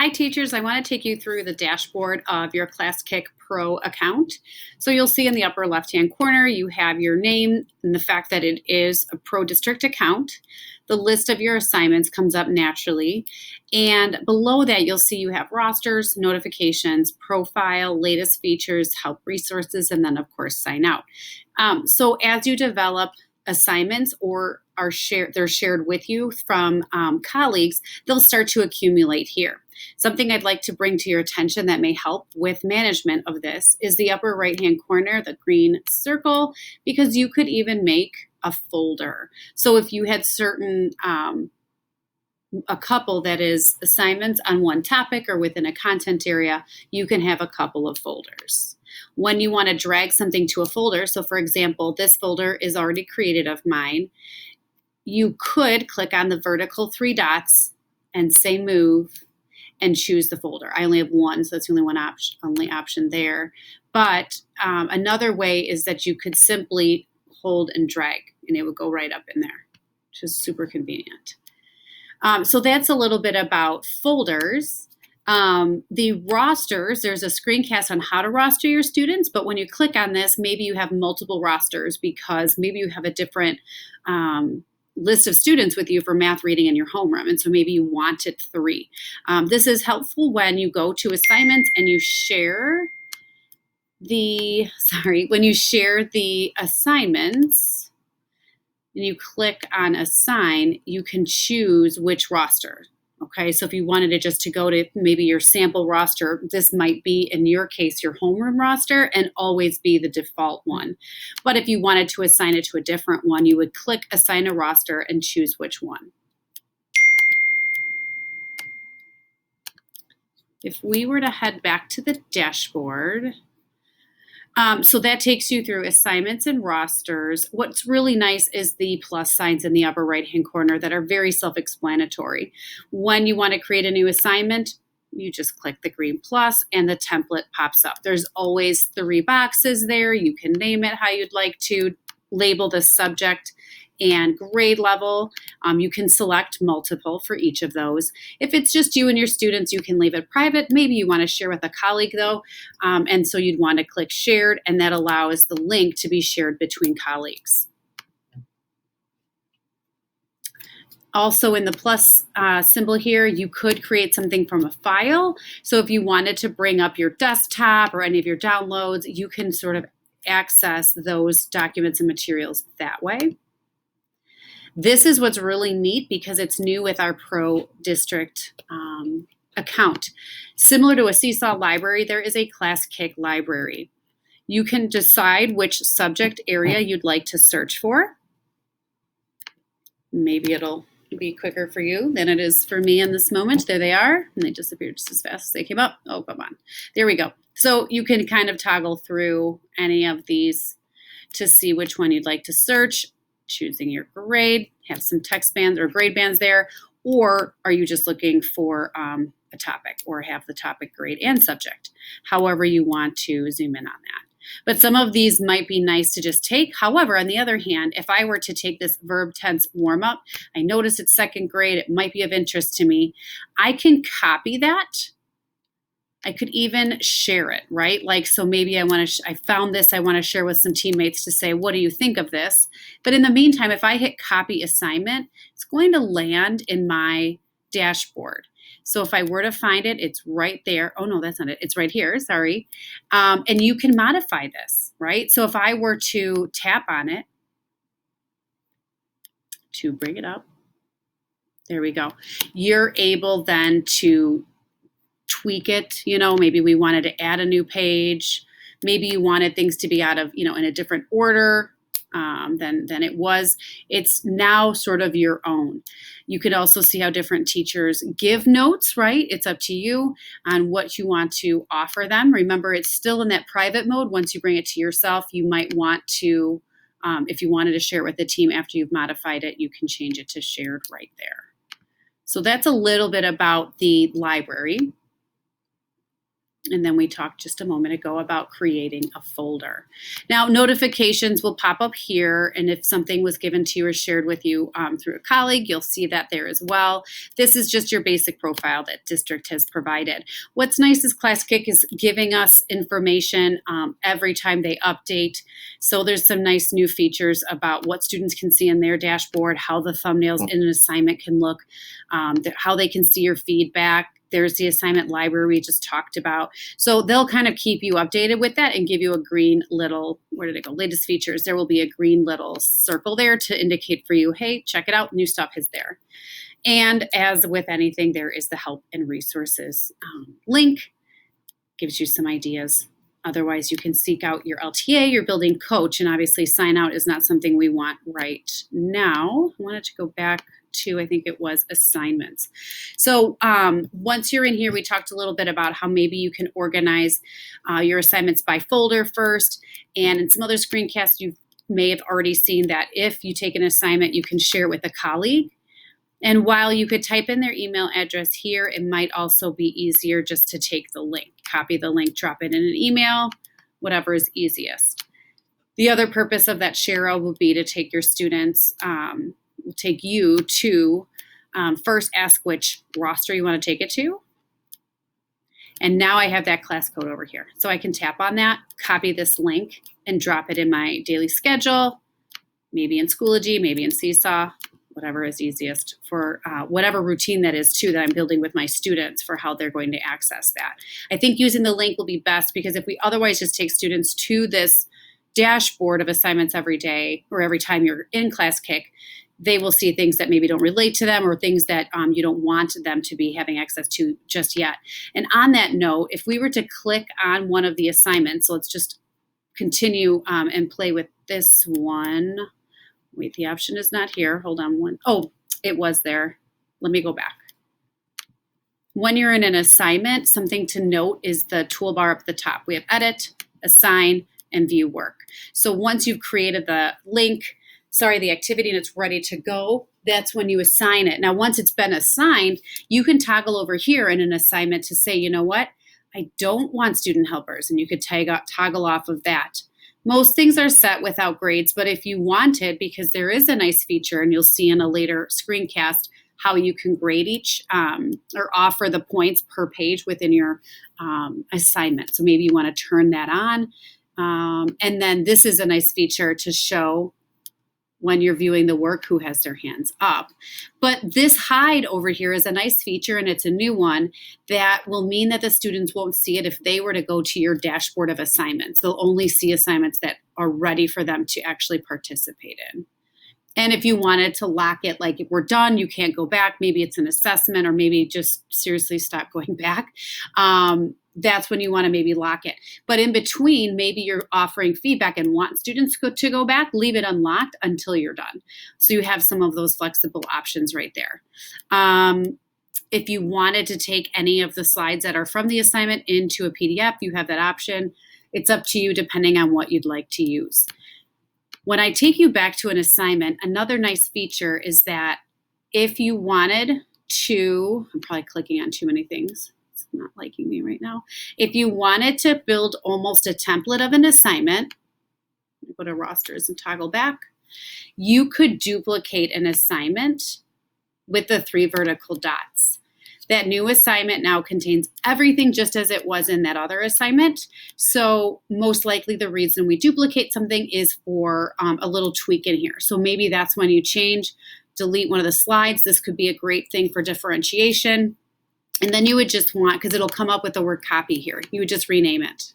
Hi teachers, I want to take you through the dashboard of your Classkick Pro account. So you'll see in the upper left-hand corner, you have your name and the fact that it is a Pro District account. The list of your assignments comes up naturally. And below that, you'll see you have rosters, notifications, profile, latest features, help resources, and then of course, sign out. So as you develop assignments or they're shared with you from colleagues, they'll start to accumulate here. Something I'd like to bring to your attention that may help with management of this is the upper right-hand corner, the green circle, because you could even make a folder. So if you had a couple that is assignments on one topic or within a content area, you can have a couple of folders. When you want to drag something to a folder, so for example, this folder is already created of mine, you could click on the vertical 3 dots and say move and choose the folder. I only have one, so that's the only option there. But another way is that you could simply hold and drag, and it would go right up in there, which is super convenient. So that's a little bit about folders. The rosters, there's a screencast on how to roster your students, but when you click on this, maybe you have multiple rosters because maybe you have a different list of students with you for math, reading, in your homeroom, and so maybe you wanted 3. This is helpful when you go to assignments and you share when you share the assignments and you click on assign, you can choose which roster. Okay, so if you wanted it just to go to maybe your sample roster, this might be, in your case, your homeroom roster and always be the default one. But if you wanted to assign it to a different one, you would click assign a roster and choose which one. If we were to head back to the dashboard, so that takes you through assignments and rosters. What's really nice is the plus signs in the upper right-hand corner that are very self-explanatory. When you want to create a new assignment, you just click the green plus and the template pops up. There's always 3 boxes there. You can name it how you'd like to, label the subject and grade level. You can select multiple for each of those. If it's just you and your students, you can leave it private. Maybe you want to share with a colleague though, and so you'd want to click shared, and that allows the link to be shared between colleagues. Also in the plus symbol here, you could create something from a file. So if you wanted to bring up your desktop or any of your downloads, you can sort of access those documents and materials that way. This is what's really neat because it's new with our Pro District account. Similar to a Seesaw library, there is a Classkick library. You can decide which subject area you'd like to search for. Maybe it'll be quicker for you than it is for me in this moment. There they are, and they disappeared just as fast as they came up. Oh, come on. There we go. So you can kind of toggle through any of these to see which one you'd like to search, choosing your grade, have some text bands or grade bands there, or are you just looking for a topic or have the topic, grade, and subject, however you want to zoom in on that. But some of these might be nice to just take. However, on the other hand, if I were to take this verb tense warm-up, I notice it's 2nd grade, it might be of interest to me. I can copy that. I could even share it, right? Like, so maybe I found this, I want to share with some teammates to say, what do you think of this? But in the meantime, if I hit copy assignment, it's going to land in my dashboard. So if I were to find it, it's right there. Oh no, that's not it. It's right here, sorry. And you can modify this, right? So if I were to tap on it to bring it up, there we go. You're able then to tweak it. Maybe we wanted to add a new page. Maybe you wanted things to be out of, in a different order than it was. It's now sort of your own. You could also see how different teachers give notes, right? It's up to you on what you want to offer them. Remember, it's still in that private mode. Once you bring it to yourself, you might want to, if you wanted to share it with the team after you've modified it, you can change it to shared right there. So that's a little bit about the library. And then we talked just a moment ago about creating a folder. Now, notifications will pop up here, and if something was given to you or shared with you through a colleague, you'll see that there as well. This is just your basic profile that district has provided. What's nice is Classkick is giving us information every time they update. So there's some nice new features about what students can see in their dashboard, how the thumbnails in an assignment can look, how they can see your feedback. There's the assignment library we just talked about. So they'll kind of keep you updated with that and give you a green little, where did it go? Latest features. There will be a green little circle there to indicate for you, hey, check it out, new stuff is there. And as with anything, there is the help and resources link, gives you some ideas. Otherwise, you can seek out your LTA, your building coach, and obviously sign out is not something we want right now. I wanted to go back to, I think it was assignments. So once you're in here, we talked a little bit about how maybe you can organize your assignments by folder first. And in some other screencasts, you may have already seen that if you take an assignment, you can share it with a colleague. And while you could type in their email address here, it might also be easier just to take the link, copy the link, drop it in an email, whatever is easiest. The other purpose of that share out will be to take your students, will take you to first ask which roster you want to take it to. And now I have that class code over here. So I can tap on that, copy this link, and drop it in my daily schedule, maybe in Schoology, maybe in Seesaw, whatever is easiest for whatever routine that is too that I'm building with my students for how they're going to access that. I think using the link will be best because if we otherwise just take students to this dashboard of assignments every day or every time you're in Classkick, they will see things that maybe don't relate to them or things that you don't want them to be having access to just yet. And on that note, if we were to click on one of the assignments, so let's just continue and play with this one. Wait, the option is not here. Hold on one. Oh, it was there. Let me go back. When you're in an assignment, something to note is the toolbar up at the top. We have edit, assign, and view work. So once you've created the link, the activity, and it's ready to go, that's when you assign it. Now, once it's been assigned, you can toggle over here in an assignment to say, you know what, I don't want student helpers, and you could toggle off of that. Most things are set without grades, but if you wanted, because there is a nice feature, and you'll see in a later screencast how you can grade each or offer the points per page within your assignment. So maybe you want to turn that on. And then this is a nice feature to show when you're viewing the work who has their hands up. But this hide over here is a nice feature, and it's a new one that will mean that the students won't see it if they were to go to your dashboard of assignments. They'll only see assignments that are ready for them to actually participate in. And if you wanted to lock it, like if we're done, you can't go back, maybe it's an assessment or maybe just seriously stop going back. That's when you want to maybe lock it. But in between, maybe you're offering feedback and want students to go back, leave it unlocked until you're done. So you have some of those flexible options right there. If you wanted to take any of the slides that are from the assignment into a PDF, you have that option. It's up to you depending on what you'd like to use. When I take you back to an assignment, another nice feature is that if you wanted to, I'm probably clicking on too many things. Not liking me right now. If you wanted to build almost a template of an assignment, go to rosters and toggle back, you could duplicate an assignment with the 3 vertical dots. That new assignment now contains everything just as it was in that other assignment. So most likely the reason we duplicate something is for a little tweak in here. So maybe that's when you change, delete one of the slides. This could be a great thing for differentiation. And then you would just want, because it'll come up with the word copy here, you would just rename it.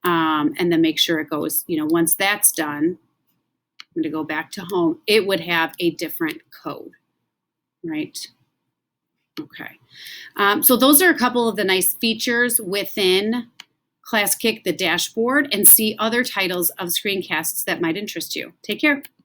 And then make sure it goes, once that's done, I'm going to go back to home, it would have a different code, right? Okay. So those are a couple of the nice features within Classkick, the dashboard, and see other titles of screencasts that might interest you. Take care.